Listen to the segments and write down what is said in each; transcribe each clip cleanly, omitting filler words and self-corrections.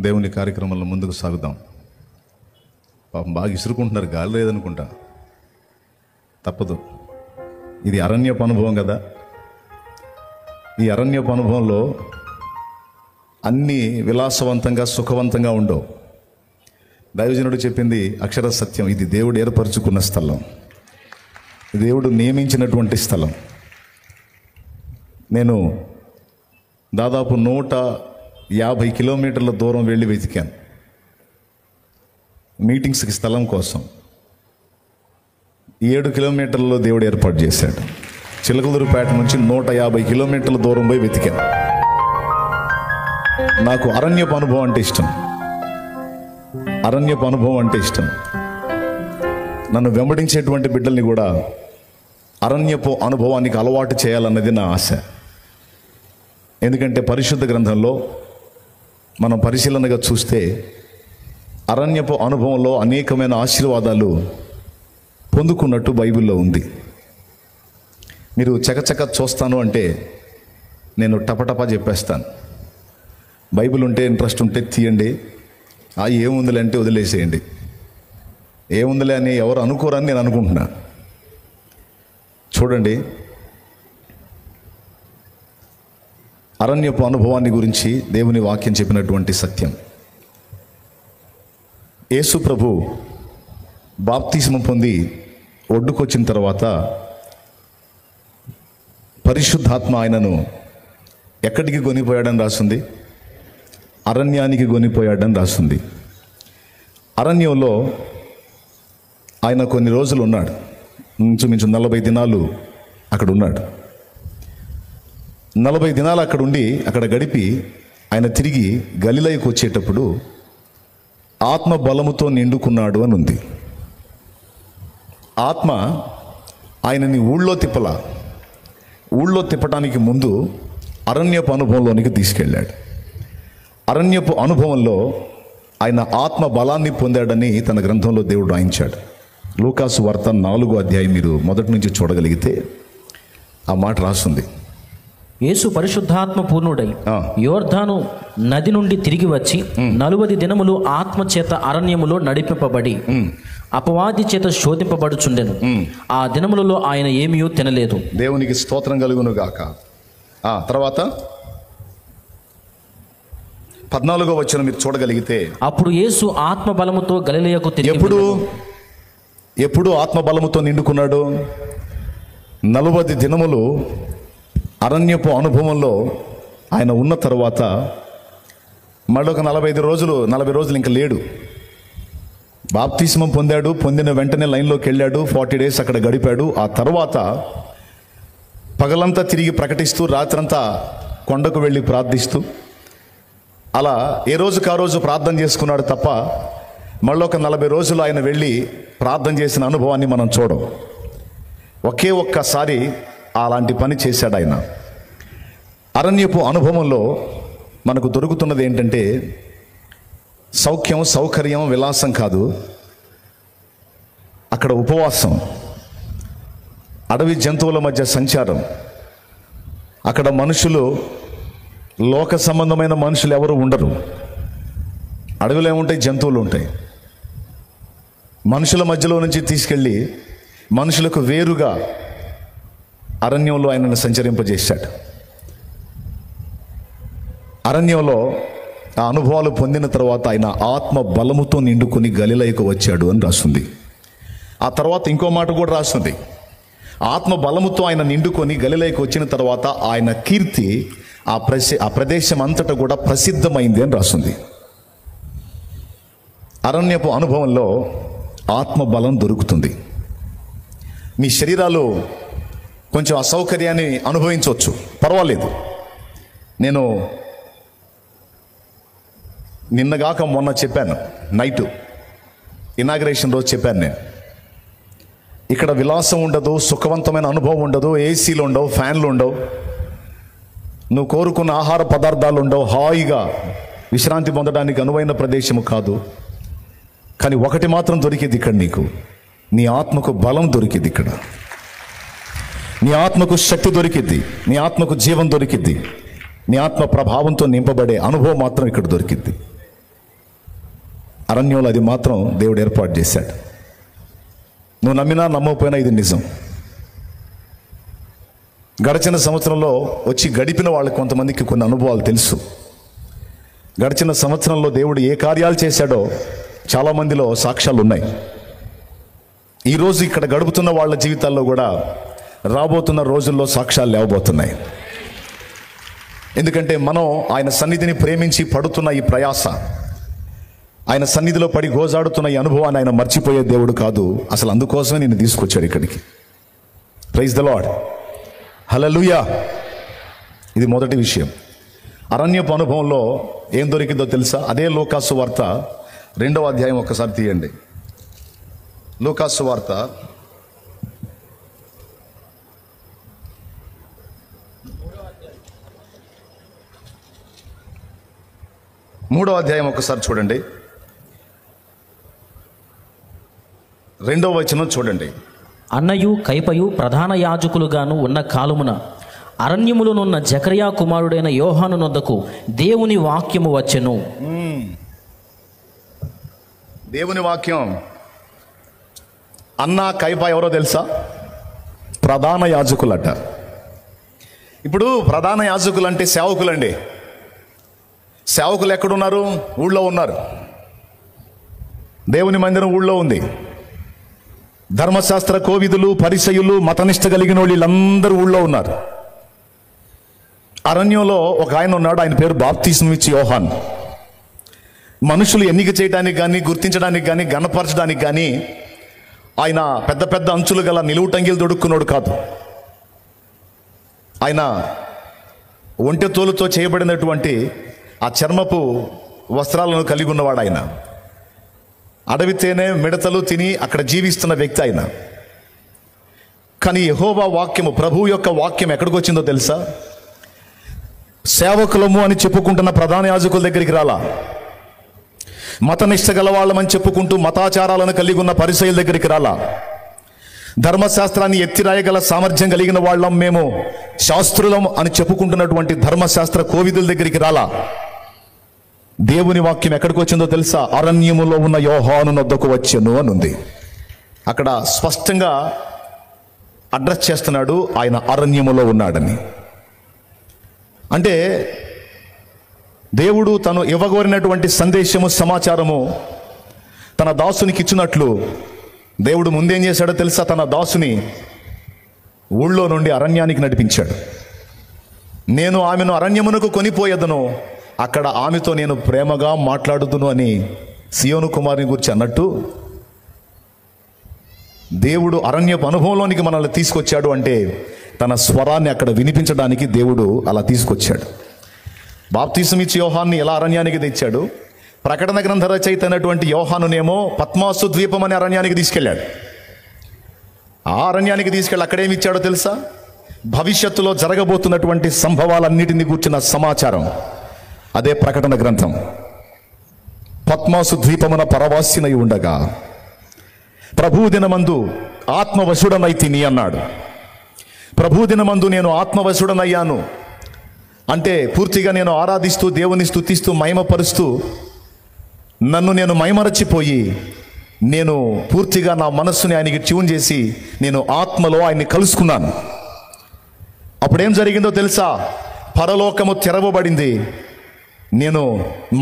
దేవుని కార్యక్రమంలో ముందుకు సాగుదాం. పాపం బాగా ఇసురుకుంటున్నారు, గాలి లేదనుకుంటా. తప్పదు, ఇది అరణ్యపు అనుభవం కదా. ఈ అరణ్యపు అనుభవంలో అన్నీ విలాసవంతంగా సుఖవంతంగా ఉండవు. దైవజనుడు చెప్పింది అక్షర సత్యం. ఇది దేవుడు ఏర్పరచుకున్న స్థలం, దేవుడు నియమించినటువంటి స్థలం. నేను దాదాపు 150 కిలోమీటర్ల దూరం వెళ్ళి వెతికాను మీటింగ్స్కి స్థలం కోసం. 7 కిలోమీటర్లలో దేవుడు ఏర్పాటు చేశాడు. చిలకలూరుపేట నుంచి 150 కిలోమీటర్ల దూరం పోయి వెతికాను. నాకు అరణ్యపు అనుభవం అంటే ఇష్టం. అరణ్యపు అనుభవం అంటే ఇష్టం. నన్ను వెంబడించేటువంటి బిడ్డల్ని కూడా అరణ్యపు అనుభవానికి అలవాటు చేయాలన్నది నా ఆశ. ఎందుకంటే పరిశుద్ధ గ్రంథంలో మనం పరిశీలనగా చూస్తే అరణ్యపు అనుభవంలో అనేకమైన ఆశీర్వాదాలు పొందుకున్నట్టు బైబిల్లో ఉంది. మీరు చకచక చూస్తాను అంటే నేను టపటపా చెప్పేస్తాను. బైబిల్ ఉంటే, ఇంట్రెస్ట్ ఉంటే తీయండి, ఏముందిలే అంటే వదిలేసేయండి. ఏముందిలే అని ఎవరు అనుకోరని నేను అనుకుంటున్నా. చూడండి, అరణ్యపు అనుభవాన్ని గురించి దేవుని వాక్యం చెప్పినటువంటి సత్యం. యేసు ప్రభు బాప్తిస్మం పొంది ఒడ్డుకొచ్చిన తర్వాత పరిశుద్ధాత్మ ఆయనను ఎక్కడికి కొనిపోయాడని రాస్తుంది? అరణ్యానికి కొనిపోయాడని రాస్తుంది. అరణ్యంలో ఆయన కొన్ని రోజులు ఉన్నాడు. ఇంచుమించు 40 దినాలు అక్కడ ఉన్నాడు. 40 దినాలు అక్కడ ఉండి, అక్కడ గడిపి ఆయన తిరిగి గలిలయకు వచ్చేటప్పుడు ఆత్మ బలముతో నిండుకున్నాడు అని ఉంది. ఆత్మ ఆయనని ఊళ్ళో తిప్పటానికి ముందు అరణ్యపు అనుభవంలోనికి తీసుకెళ్ళాడు. అరణ్యపు అనుభవంలో ఆయన ఆత్మ బలాన్ని పొందాడని తన గ్రంథంలో దేవుడు రాయించాడు. లూకాసు వార్త 4వ అధ్యాయం మీరు మొదటి నుంచి చూడగలిగితే ఆ మాట రాస్తుంది. యేసు పరిశుద్ధాత్మ పూర్ణుడై యోర్దాను నది నుండి తిరిగి వచ్చి 40 దినములు ఆత్మ చేత అరణ్యములో నడిపింపబడి అపవాది చేత శోధింపబడుచుండెను. ఆ దినములలో ఆయన ఏమీయూ తినలేదు. దేవునికి స్తోత్రం కలుగును గాక. తర్వాత 14వ వచనం మీరు చూడగలిగితే, అప్పుడు యేసు ఆత్మ బలముతో గలిలయకు తిరిగి. ఎప్పుడు ఆత్మ బలముతో నిండుకున్నాడు? 40 దినములు అరణ్యపు అనుభవంలో ఆయన ఉన్న తర్వాత మళ్ళొక 40 రోజులు ఇంకా లేడు. బాప్తిస్మం పొందాడు. పొందిన వెంటనే లైన్లోకి వెళ్ళాడు. 40 డేస్ అక్కడ గడిపాడు. ఆ తర్వాత పగలంతా తిరిగి ప్రకటిస్తూ, రాత్రంతా కొండకు వెళ్ళి ప్రార్థిస్తూ, అలా ఏ రోజుకు ఆ రోజు ప్రార్థన చేసుకున్నాడు తప్ప మళ్ళొక 40 రోజులు ఆయన వెళ్ళి ప్రార్థన చేసిన అనుభవాన్ని మనం చూడం. ఒకే ఒక్కసారి అలాంటి పని చేశాడు ఆయన. అరణ్యపు అనుభవంలో మనకు దొరుకుతున్నది ఏంటంటే సౌఖ్యం, సౌకర్యం, విలాసం కాదు. అక్కడ ఉపవాసం, అడవి జంతువుల మధ్య సంచారం. అక్కడ మనుషులు, లోక సంబంధమైన మనుషులు ఎవరు ఉండరు. అడవిలో ఏముంటాయి? జంతువులు ఉంటాయి. మనుషుల మధ్యలో నుంచి తీసుకెళ్ళి మనుషులకు వేరుగా అరణ్యంలో ఆయనను సంచరింపజేశాడు. అరణ్యంలో ఆ అనుభవాలు పొందిన తర్వాత ఆయన ఆత్మ బలముతో నిండుకొని గలిలయకు వచ్చాడు అని రాస్తుంది. ఆ తర్వాత ఇంకో మాట కూడా రాస్తుంది. ఆత్మ బలముతో ఆయన నిండుకొని గలిలయకు వచ్చిన తర్వాత ఆయన కీర్తి ఆ ప్రదేశం అంతటా కూడా ప్రసిద్ధమైంది అని రాస్తుంది. అరణ్యపు అనుభవంలో ఆత్మ బలం దొరుకుతుంది. మీ శరీరాలు కొంచెం అసౌకర్యాన్ని అనుభవించవచ్చు, పర్వాలేదు. నేను నిన్నగాక మొన్న చెప్పాను, నైటు ఇనాగ్రేషన్ రోజు చెప్పాను. నేను ఇక్కడ విలాసం ఉండదు, సుఖవంతమైన అనుభవం ఉండదు, ఏసీలు ఉండవు, ఫ్యాన్లు ఉండవు, నువ్వు కోరుకున్న ఆహార పదార్థాలు ఉండవు, హాయిగా విశ్రాంతి పొందడానికి అనువైన ప్రదేశము కాదు. కానీ ఒకటి మాత్రం దొరికింది ఇక్కడ నీకు, నీ ఆత్మకు బలం దొరికింది ఇక్కడ. నీ ఆత్మకు శక్తి దొరికింది, నీ ఆత్మకు జీవం దొరికింది, నీ ఆత్మ ప్రభావంతో నింపబడే అనుభవం మాత్రం ఇక్కడ దొరికింది. అరణ్యంలో అది మాత్రం దేవుడు ఏర్పాటు చేశాడు. నువ్వు నమ్మినా నమ్మకపోయినా ఇది నిజం. గడిచిన సంవత్సరంలో వచ్చి గడిపిన వాళ్ళకి కొంతమందికి కొన్ని అనుభవాలు తెలుసు. గడిచిన సంవత్సరంలో దేవుడు ఏ కార్యాలు చేశాడో చాలామందిలో సాక్ష్యాలు ఉన్నాయి. ఈరోజు ఇక్కడ గడుపుతున్న వాళ్ళ జీవితాల్లో కూడా రాబోతున్న రోజుల్లో సాక్ష్యాలు లేవబోతున్నాయి. ఎందుకంటే మనం ఆయన సన్నిధిని ప్రేమించి పడుతున్న ఈ ప్రయాస, ఆయన సన్నిధిలో పడి గోజాడుతున్న ఈ అనుభవాన్ని ఆయన మర్చిపోయే దేవుడు కాదు. అసలు అందుకోసమే నేను తీసుకొచ్చాడు ఇక్కడికి. ప్రైజ్ ద లార్డ్, హల్లెలూయా. ఇది మొదటి విషయం. అరణ్యపు అనుభవంలో ఏం దొరికిందో తెలుసా? అదే లూకాసు వార్త 2వ అధ్యాయం ఒక్కసారి తీయండి. లూకాసు వార్త 3వ అధ్యాయం ఒకసారి చూడండి. 2వ వచనం చూడండి. అన్నయు కైపయు ప్రధాన యాజకులుగాను ఉన్న కాలమున అరణ్యములోనున్న జకరియా కుమారుడైన యోహాను నొద్దకు దేవుని వాక్యము వచ్చెను. దేవుని వాక్యం. అన్న కైప ఎవరో తెలుసా? ప్రధాన యాజకులట. ఇప్పుడు ప్రధాన యాజకులు అంటే సేవకులండి. సేవకులు ఎక్కడున్నారు? ఊళ్ళో ఉన్నారు. దేవుని మందిరం ఊళ్ళో ఉంది. ధర్మశాస్త్ర కోవిదులు, పరిసయ్యులు, మతనిష్ట కలిగిన వీళ్ళందరూ ఊళ్ళో ఉన్నారు. అరణ్యంలో ఒక ఆయన ఉన్నాడు. ఆయన పేరు బాప్తిస్మం ఇచ్చే యోహాన్. మనుషులు ఎన్నిక చేయడానికి కానీ, గుర్తించడానికి కానీ, గణపరచడానికి కానీ ఆయన పెద్ద పెద్ద అంచులు గల నిలువు టంగిలు దొడుక్కున్నాడు కాదు. ఆయన ఒంటె తోలుతో చేయబడినటువంటి ఆ చర్మపు వస్త్రాలను కలిగి ఉన్నవాడు. ఆయన అడవి తేనె మిడతలు తిని అక్కడ జీవిస్తున్న వ్యక్తి ఆయన. కానీ యెహోవా వాక్యము, ప్రభువు యొక్క వాక్యం ఎక్కడికి వచ్చిందో తెలుసా? సేవకులము అని చెప్పుకుంటున్న ప్రధాన యాజకుల దగ్గరికి రాలా. మతనిష్ట గలవాళ్ళమని చెప్పుకుంటూ మతాచారాలను కలిగి ఉన్న పరిసయ్యుల దగ్గరికి రాలా. ధర్మశాస్త్రాన్ని ఎత్తిరాయగల సామర్థ్యం కలిగిన వాళ్ళం మేము, శాస్త్రులం అని చెప్పుకుంటున్నటువంటి ధర్మశాస్త్ర కోవిదుల దగ్గరికి రాలా. దేవుని వాక్యం ఎక్కడికి వచ్చిందో తెలుసా? అరణ్యములో ఉన్న యోహాను నొద్దకు వచ్చెను అని ఉంది. అక్కడ స్పష్టంగా అడ్రస్ చేస్తున్నాడు, ఆయన అరణ్యములో ఉన్నాడని. అంటే దేవుడు తను ఇవ్వగోరినటువంటి సందేశము, సమాచారము తన దాసునికి ఇచ్చినట్లు దేవుడు ముందేం చేశాడో తెలుసా? తన దాసుని ఊళ్ళో నుండి అరణ్యానికి నడిపించాడు. నేను ఆమెను అరణ్యమునకు కొనిపోయేదను, అక్కడ ఆమెతో నేను ప్రేమగా మాట్లాడుదును అని సియోను కుమారుని గురించి అన్నట్టు దేవుడు అరణ్యపు అనుభవంలోనికి మనల్ని తీసుకొచ్చాడు. అంటే తన స్వరాన్ని అక్కడ వినిపించడానికి దేవుడు అలా తీసుకొచ్చాడు. బాప్తిసం ఇచ్చి యోహాన్ని ఎలా అరణ్యానికి తెచ్చాడు? ప్రకటన గ్రంథ రచయిత అయినటువంటి యోహానునేమో పద్మాసు ద్వీపం అనే అరణ్యానికి తీసుకెళ్ళాడు. ఆ అరణ్యానికి తీసుకెళ్ళి అక్కడేమి ఇచ్చాడో తెలుసా? భవిష్యత్తులో జరగబోతున్నటువంటి సంభవాలన్నిటిని గూర్చిన సమాచారం. అదే ప్రకటన గ్రంథం. పద్మాసు ద్వీపమున పరవాసినై ఉండగా ప్రభు దినమందు ఆత్మవశుడనైతిని అన్నాడు. ప్రభు దినమందు నేను ఆత్మవశుడనయ్యాను అంటే పూర్తిగా నేను ఆరాధిస్తూ, దేవుని స్తుతిస్తూ, మహిమపరుస్తూ, నన్ను నేను మైమరచిపోయి, నేను పూర్తిగా నా మనస్సుని ఆయనకి ట్యూన్ చేసి నేను ఆత్మలో ఆయన్ని కలుసుకున్నాను. అప్పుడేం జరిగిందో తెలుసా? పరలోకము తెరవబడింది. నేను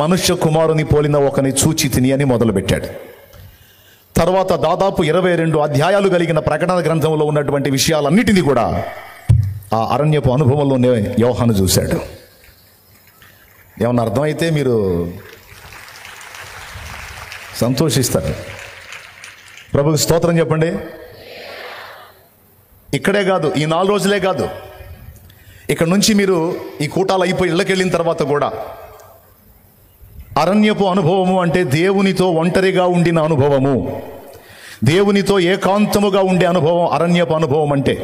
మనుష్య కుమారుని పోలిన ఒకని చూచి తిని అని మొదలుపెట్టాడు. తర్వాత దాదాపు 22 అధ్యాయాలు కలిగిన ప్రకటన గ్రంథంలో ఉన్నటువంటి విషయాలన్నిటినీ కూడా ఆ అరణ్యపు అనుభవంలోనే యోహాను చూశాడు. ఏమన్నా అర్థమైతే మీరు సంతోషిస్తారు. ప్రభుకి స్తోత్రం చెప్పండి. ఇక్కడే కాదు, ఈ 4 రోజులే కాదు, ఇక్కడ నుంచి మీరు ఈ కూటాలు అయిపోయి ఇళ్ళకి వెళ్ళిన తర్వాత కూడా అరణ్యపు అనుభవము అంటే దేవునితో ఒంటరిగా ఉండిన అనుభవము, దేవునితో ఏకాంతముగా ఉండే అనుభవం అరణ్యపు అనుభవం. అంటే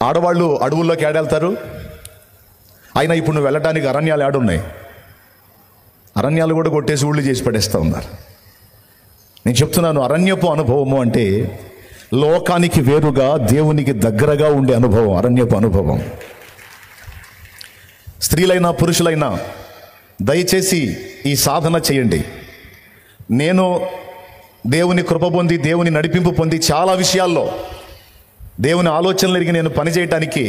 ఆడవాళ్ళు అడవుల్లోకి ఏడెళ్తారు. అయినా ఇప్పుడు నువ్వు వెళ్ళడానికి అరణ్యాలు ఏడున్నాయి? అరణ్యాలు కూడా కొట్టేసి ఊళ్ళు చేసి పడేస్తూ ఉన్నారు. నేను చెప్తున్నాను, అరణ్యపు అనుభవము అంటే లోకానికి వేరుగా దేవునికి దగ్గరగా ఉండే అనుభవం అరణ్యపు అనుభవం. స్త్రీలైనా పురుషులైనా దయచేసి ఈ సాధన చేయండి. నేను దేవుని కృప పొంది, దేవుని నడిపింపు పొంది, చాలా విషయాల్లో దేవుని ఆలోచనలు ఎరిగి నేను పనిచేయటానికి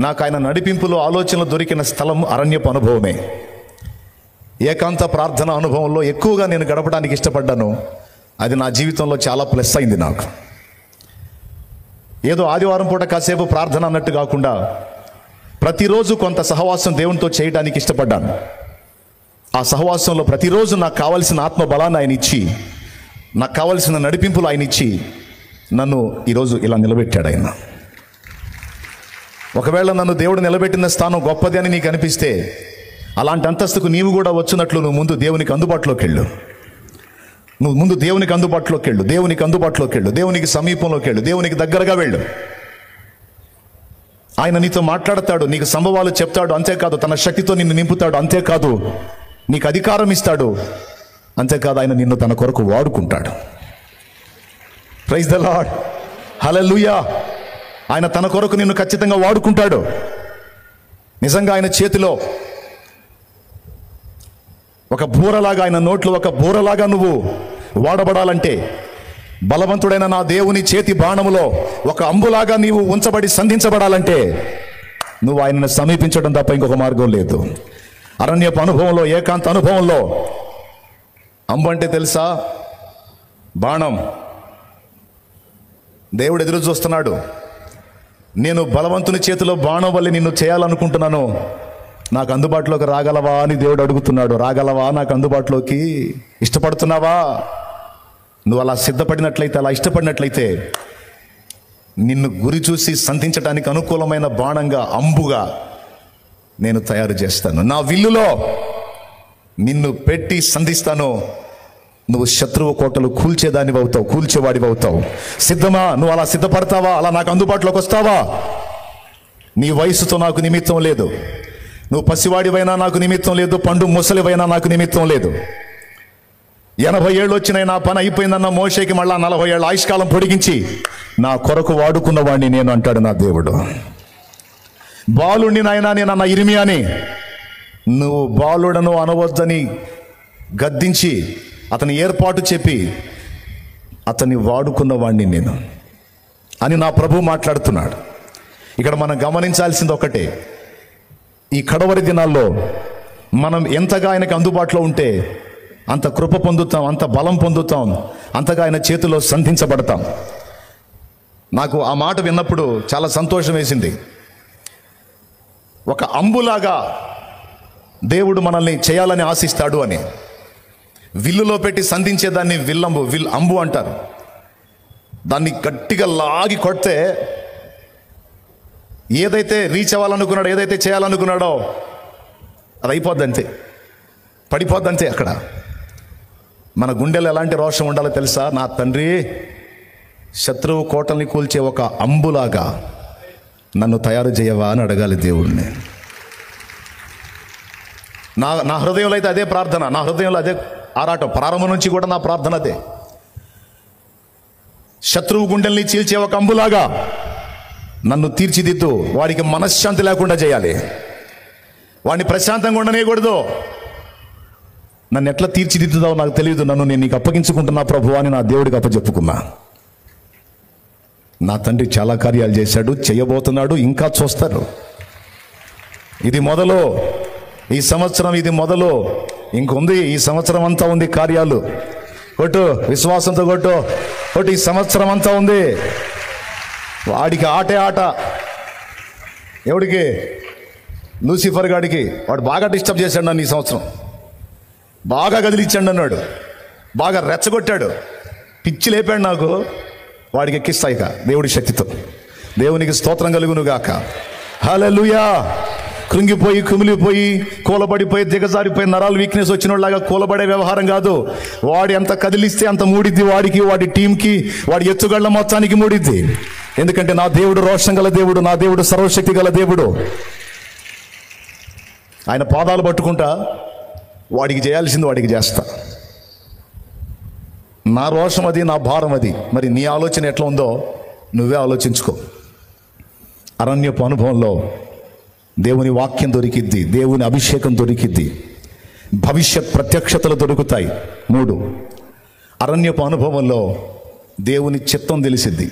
నాకు ఆయన నడిపింపులో ఆలోచనలు దొరికిన స్థలం అరణ్యపు అనుభవమే. ఏకాంత ప్రార్థన అనుభవంలో ఎక్కువగా నేను గడపడానికి ఇష్టపడ్డాను. అది నా జీవితంలో చాలా ప్లస్ అయింది. నాకు ఏదో ఆదివారం పూట కాసేపు ప్రార్థన అన్నట్టు కాకుండా ప్రతిరోజు కొంత సహవాసం దేవునితో చేయడానికి ఇష్టపడ్డాను. ఆ సహవాసంలో ప్రతిరోజు నాకు కావలసిన ఆత్మ బలాన్ని ఆయన ఇచ్చి, నాకు కావలసిన నడిపింపులు ఆయన ఇచ్చి నన్ను ఈరోజు ఇలా నిలబెట్టాడు ఆయన. ఒకవేళ నన్ను దేవుడు నిలబెట్టిన స్థానం గొప్పది అని నీకు అనిపిస్తే, అలాంటి అంతస్తుకు నీవు కూడా వచ్చినట్లు నువ్వు ముందు దేవునికి అందుబాటులోకి వెళ్ళు. నువ్వు ముందు దేవునికి అందుబాటులోకి వెళ్ళు, దేవునికి అందుబాటులోకి వెళ్ళు, దేవునికి సమీపంలోకి వెళ్ళు, దేవునికి దగ్గరగా వెళ్ళు. ఆయన నీతో మాట్లాడతాడు, నీకు సంభవాలు చెప్తాడు. అంతేకాదు తన శక్తితో నిన్ను నింపుతాడు. అంతేకాదు నీకు అధికారం ఇస్తాడు. అంతేకాదు ఆయన నిన్ను తన కొరకు వాడుకుంటాడు. ప్రైజ్ ద లార్డ్, హల్లెలూయా. ఆయన తన కొరకు నిన్ను ఖచ్చితంగా వాడుకుంటాడు. నిజంగా ఆయన చేతిలో ఒక బూరలాగా, ఆయన నోట్లో ఒక బూరలాగా నువ్వు వాడబడాలంటే, బలవంతుడైన నా దేవుని చేతి బాణములో ఒక అంబులాగా నీవు ఉంచబడి సంధించబడాలంటే నువ్వు ఆయనను సమీపించడం తప్ప ఇంకొక మార్గం లేదు. అరణ్యపు అనుభవంలో, ఏకాంత అనుభవంలో అంబు అంటే తెలుసా? బాణం. దేవుడు ఎదురు చూస్తున్నాడు. నేను బలవంతుని చేతిలో బాణం వల్ల నిన్ను చేయాలనుకుంటున్నాను, నాకు అందుబాటులోకి రాగలవా అని దేవుడు అడుగుతున్నాడు. రాగలవా? నాకు అందుబాటులోకి ఇష్టపడుతున్నావా? నువ్వు అలా సిద్ధపడినట్లయితే, అలా ఇష్టపడినట్లయితే నిన్ను గురి చూసి సంధించడానికి అనుకూలమైన బాణంగా, అంబుగా నేను తయారు చేస్తాను. నా విల్లులో నిన్ను పెట్టి సంధిస్తాను. నువ్వు శత్రువు కోటలు కూల్చేదానివి అవుతావు, కూల్చేవాడివి అవుతావు. సిద్ధమా? నువ్వు అలా సిద్ధపడతావా? అలా నాకు అందుబాటులోకి వస్తావా? నీ వయసుతో నాకు నిమిత్తం లేదు. నువ్వు పసివాడివైనా నాకు నిమిత్తం లేదు. పండు ముసలివైనా నాకు నిమిత్తం లేదు. 80 ఏళ్ళు వచ్చినాయి, నా పని అయిపోయిందన్న మోషేకి మళ్ళా 40 ఏళ్ళ ఆయుష్కాలం పొడిగించి నా కొరకు వాడుకున్నవాడిని నేను అంటాడు నా దేవుడు. బాలుడిని నాయనా నేనన్న ఇర్మియాని నువ్వు బాలుడను అనవద్దని గద్దించి అతని ఏర్పాటు చెప్పి అతన్ని వాడుకున్నవాడిని నేను అని నా ప్రభు మాట్లాడుతున్నాడు. ఇక్కడ మనం గమనించాల్సింది ఒకటే, ఈ కడవరి దినాల్లో మనం ఎంతగా ఆయనకు అందుబాటులో ఉంటే అంత కృప పొందుతాం, అంత బలం పొందుతాం, అంతగా ఆయన చేతిలో సంధించబడతాం. నాకు ఆ మాట విన్నప్పుడు చాలా సంతోషం వేసింది. ఒక అంబులాగా దేవుడు మనల్ని చేయాలని ఆశిస్తాడు అని. విల్లులో పెట్టి సంధించేదాన్ని అంబు అంటారు. దాన్ని గట్టిగా లాగి కొడితే ఏదైతే రీచ్ అవ్వాలనుకున్నాడో, ఏదైతే చేయాలనుకున్నాడో అది అయిపోద్ది, అంతే, పడిపోద్ది అంతే. అక్కడ మన గుండెలో ఎలాంటి రోషం ఉండాలో తెలుసా? నా తండ్రి, శత్రువు కోటల్ని కూల్చే ఒక అంబులాగా నన్ను తయారు చేయవా అని అడగాలి దేవుడిని. నా హృదయంలో అయితే అదే ప్రార్థన, నా హృదయంలో అదే ఆరాటం. ప్రారంభం నుంచి కూడా నా ప్రార్థన అదే. శత్రువు గుండెల్ని చీల్చే ఒక అంబులాగా నన్ను తీర్చిదిద్దు. వాడికి మనశ్శాంతి లేకుండా చేయాలి, వాడిని ప్రశాంతంగా ఉండనేయకూడదు. నన్ను ఎట్లా తీర్చిదిద్దుదావు నాకు తెలియదు, నన్ను నేను నీకు అప్పగించుకుంటున్నా ప్రభు అని నా దేవుడికి అప్పచెప్పుకున్నా. నా తండ్రి చాలా కార్యాలు చేశాడు, చేయబోతున్నాడు, ఇంకా చూస్తారు. ఇది మొదలు, ఈ సంవత్సరం ఇది మొదలు. ఇంకొంది, ఈ సంవత్సరం అంతా ఉంది కార్యాలు. కొట్టు, విశ్వాసంతో కొట్టు, కొట్టు. ఈ సంవత్సరం అంతా ఉంది. వాడికి ఆటే ఆట. ఎవడికి? లూసిఫర్ గాడికి. వాడు బాగా డిస్టర్బ్ చేశాడు నన్ను ఈ సంవత్సరం, బాగా కదిలిచ్చాడు అన్నాడు, బాగా రెచ్చగొట్టాడు, పిచ్చి లేపాడు నాకు. వాడికి ఎక్కిస్తాయిక దేవుడి శక్తితో. దేవునికి స్తోత్రం కలుగును గాక. హల్లెలూయా. కృంగిపోయి, కుమిలిపోయి, కూలబడిపోయి, దిగజారిపోయి, నరాలు వీక్నెస్ వచ్చినలాగా కూలబడే వ్యవహారం కాదు. వాడు ఎంత కదిలిస్తే అంత మూడిద్ది వాడికి, వాడి టీంకి, వాడి ఎత్తుగళ్ల మొత్తానికి మూడిద్ది. ఎందుకంటే నా దేవుడు రోషం గల దేవుడు, నా దేవుడు సర్వశక్తి గల దేవుడు. ఆయన పాదాలు పట్టుకుంటా వాడికి చేయాల్సింది వాడికి చేస్తా. నా రోషం అది, నా భారం అది. మరి నీ ఆలోచన ఎట్లా ఉందో నువ్వే ఆలోచించుకో. అరణ్యపు అనుభవంలో దేవుని వాక్యం దొరికిద్ది, దేవుని అభిషేకం దొరికిద్ది, భవిష్యత్ ప్రత్యక్షతలు దొరుకుతాయి. 3, అరణ్యపు అనుభవంలో దేవుని చిత్తం తెలిసిద్ది.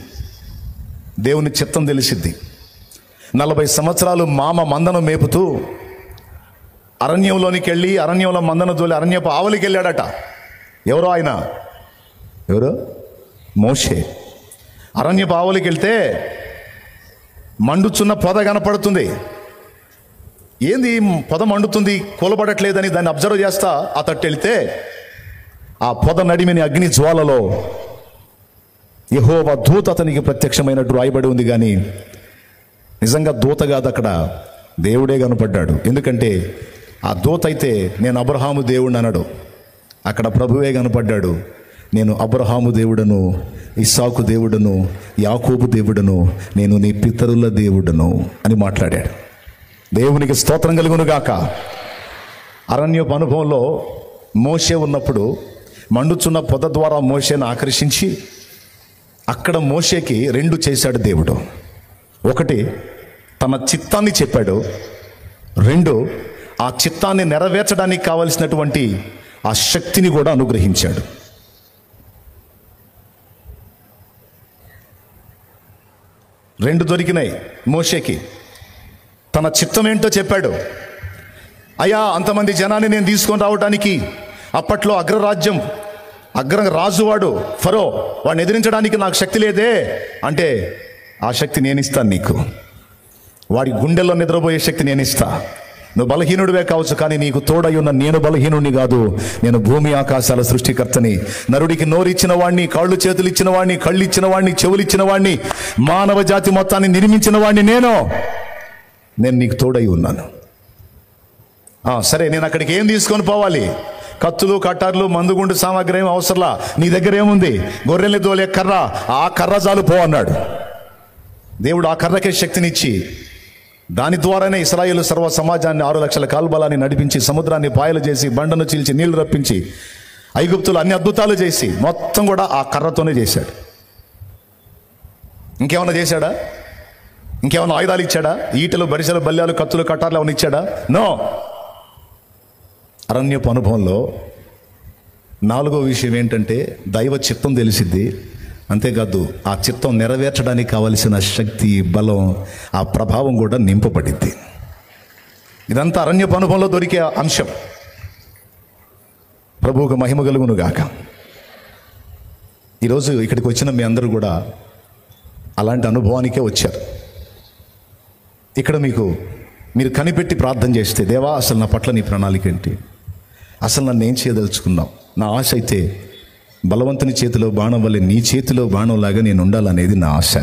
దేవుని చిత్తం తెలిసిద్ది. 40 సంవత్సరాలు మామ మందను మేపుతూ అరణ్యంలోనికి వెళ్ళి అరణ్యంలో మందను తోలి అరణ్యపు ఆవలికి వెళ్ళాడట. ఎవరో ఆయన, ఎవరు? మోషే. అరణ్యపు ఆవలికి వెళ్తే మండుచున్న పొద కనపడుతుంది. ఏంది పొద మండుతుంది, కూలబడట్లేదని దాన్ని అబ్జర్వ్ చేస్తా ఆ తట్టు వెళ్తే ఆ పొద నడిమిని అగ్ని జ్వాలలో యెహోవా దూత అతనికి ప్రత్యక్షమైనట్టు రాయబడి ఉంది. కానీ నిజంగా దూత కాదు, అక్కడ దేవుడే కనపడ్డాడు. ఎందుకంటే ఆ దూత అయితే నేను అబ్రహాము దేవుడిని అన్నాడు, అక్కడ ప్రభువే కనపడ్డాడు. నేను అబ్రహాము దేవుడను, ఇస్సాకు దేవుడను, యాకోబు దేవుడను, నేను నీ పితరుల దేవుడను అని మాట్లాడాడు. దేవునికి స్తోత్రం కలుగును గాక. అరణ్యపు అనుభవంలో మోషే ఉన్నప్పుడు మండుచున్న పొద ద్వారా మోషేను ఆకర్షించి అక్కడ మోషేకి 2 చేశాడు దేవుడు. 1, తన చిత్తాన్ని చెప్పాడు. 2, ఆ చిత్తాన్ని నెరవేర్చడానికి కావలసినటువంటి ఆ శక్తిని కూడా అనుగ్రహించాడు. రెండు దొరికినాయి మోషేకి. తన చిత్తం ఏంటో చెప్పాడు. అయ్యా, అంతమంది జనాన్ని నేను తీసుకొని రావడానికి, అప్పట్లో అగ్ర రాజువాడు ఫరో, వాడిని ఎదిరించడానికి నాకు శక్తి లేదే అంటే, ఆ శక్తి నేను ఇస్తాను నీకు. వాడి గుండెల్లో నిద్రపోయే శక్తి నేను ఇస్తా. నువ్వు బలహీనుడివే కావచ్చు, కానీ నీకు తోడై ఉన్న నేను బలహీనుడిని కాదు. నేను భూమి ఆకాశాల సృష్టికర్తని. నరుడికి నోరిచ్చిన వాడిని, కాళ్ళు చేతులు ఇచ్చిన వాడిని, కళ్ళు ఇచ్చిన వాడిని, చెవులు ఇచ్చిన వాడిని, మానవ జాతి మొత్తాన్ని నిర్మించిన వాడిని నేను నీకు తోడై ఉన్నాను. సరే, నేను అక్కడికి ఏం తీసుకొని పోవాలి? కత్తులు, కట్టార్లు, మందుగుండు సామాగ్రి ఏం అవసరంలా. నీ దగ్గర ఏముంది? గొర్రెల్ని దోలే కర్ర, ఆ కర్ర చాలు పో అన్నాడు దేవుడు. ఆ కర్రకే శక్తినిచ్చి దాని ద్వారానే ఇశ్రాయేలు సర్వ సమాజాన్ని 6 లక్షల కాల్బలాన్ని నడిపించి, సముద్రాన్ని పాయలు చేసి, బండను చీల్చి, నీళ్లు రప్పించి, ఐగుప్తులు అన్ని అద్భుతాలు చేసి మొత్తం కూడా ఆ కర్రతోనే చేశాడు. ఇంకేమన్నా చేశాడా? ఇంకేమన్నా ఆయుధాలు ఇచ్చాడా? ఈటలు, బరిసెలు, బల్యాలు, కత్తులు, కట్టార్లు ఏమన్నా ఇచ్చాడా? నో. అరణ్యపు అనుభవంలో 4వ విషయం ఏంటంటే దైవ చిత్తం తెలిసిద్ది. అంతేకాదు, ఆ చిత్తం నెరవేర్చడానికి కావలసిన శక్తి, బలం, ఆ ప్రభావం కూడా నింపబడింది. ఇదంతా అరణ్యపు అనుభవంలో దొరికే అంశం. ప్రభువుకు మహిమ కలుగును గాక. ఈరోజు ఇక్కడికి వచ్చిన మీ అందరూ కూడా అలాంటి అనుభవానికే వచ్చారు. ఇక్కడ మీరు కనిపెట్టి ప్రార్థన చేస్తే, దేవా, అసలు నా పట్ల నీ ప్రణాళిక ఏంటి? అసలు నన్ను ఏం చేయదలుచుకున్నావు? నా ఆశ అయితే బలవంతుని చేతిలో బాణం వల్లే నీ చేతిలో బాణంలాగా నేను ఉండాలనేది నా ఆశ.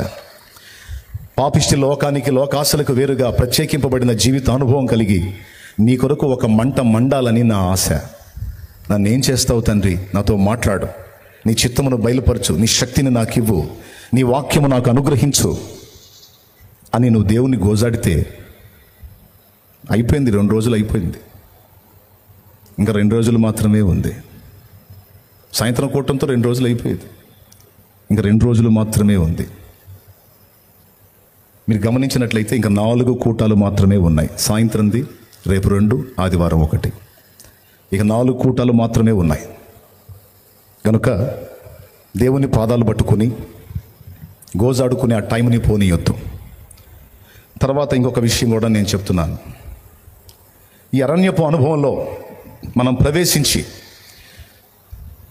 పాపిష్టి లోకానికి, లోకాశలకు వేరుగా ప్రత్యేకింపబడిన జీవిత అనుభవం కలిగి నీ కొరకు ఒక మంట మండాలని నా ఆశ. నన్ను ఏం చేస్తావు తండ్రి? నాతో మాట్లాడు, నీ చిత్తమును బయలుపరచు, నీ శక్తిని నాకు ఇవ్వు, నీ వాక్యము నాకు అనుగ్రహించు అని నువ్వు దేవుని గోజాడితే అయిపోయింది. 2 రోజులు అయిపోయింది, ఇంకా 2 రోజులు మాత్రమే ఉంది. సాయంత్రం కూటంతో 2 రోజులు అయిపోయింది, ఇంకా 2 రోజులు మాత్రమే ఉంది. మీరు గమనించినట్లయితే ఇంకా 4 కూటాలు మాత్రమే ఉన్నాయి. సాయంత్రంది, రేపు 2, ఆదివారం 1, ఇక 4 కూటాలు మాత్రమే ఉన్నాయి. కనుక దేవుని పాదాలు పట్టుకుని గోజాడుకుని ఆ టైంని పోనీయొద్దు. తర్వాత ఇంకొక విషయం కూడా నేను చెప్తున్నాను. ఈ అరణ్యపు అనుభవంలో మనం ప్రవేశించి